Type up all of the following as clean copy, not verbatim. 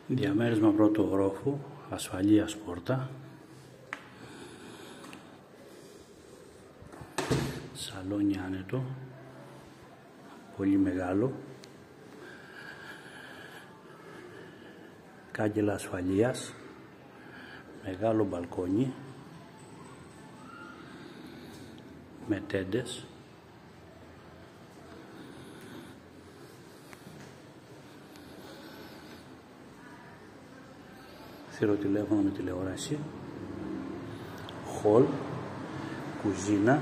Διαμέρισμα πρώτου ορόφου, ασφαλείας πόρτα, σαλόνι άνετο, πολύ μεγάλο, κάγκελα ασφαλείας, μεγάλο μπαλκόνι με τέντες, θηροτηλέφωνο με τηλεόραση, χολ, κουζίνα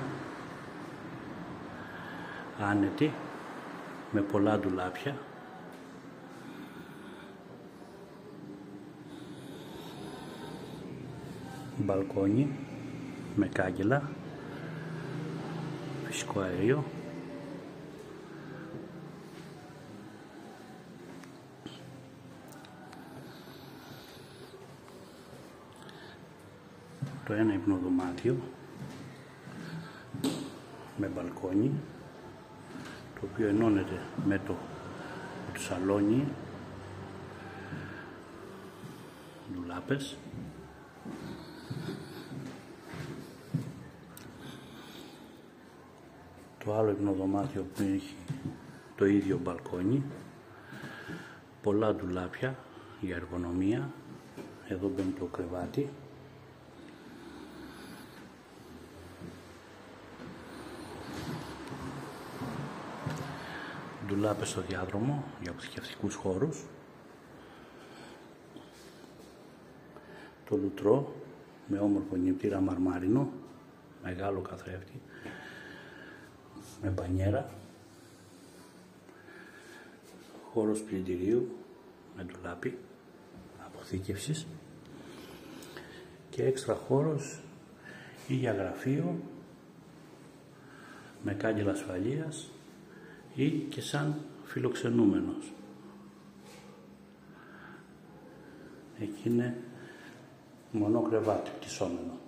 άνετη με πολλά ντουλάπια, μπαλκόνι με κάγκελα, φυσικό αέριο, το ένα υπνοδωμάτιο με μπαλκόνι, το οποίο ενώνεται με το σαλόνι, ντουλάπες, το άλλο υπνοδωμάτιο που έχει το ίδιο μπαλκόνι, πολλά ντουλάπια για εργονομία, εδώ μπαίνει το κρεβάτι, ντουλάπες στο διάδρομο για αποθηκευτικούς χώρους, το λουτρό με όμορφο νηπτήρα μαρμάρινο, μεγάλο καθρέφτη με μπανιέρα, χώρος πλυντηρίου με ντουλάπι αποθήκευσης και έξτρα χώρος ή για γραφείο με κάγκελα ασφαλείας ή και σαν φιλοξενούμενος. Εκεί είναι μονό κρεβάτι, πτυσσόμενο.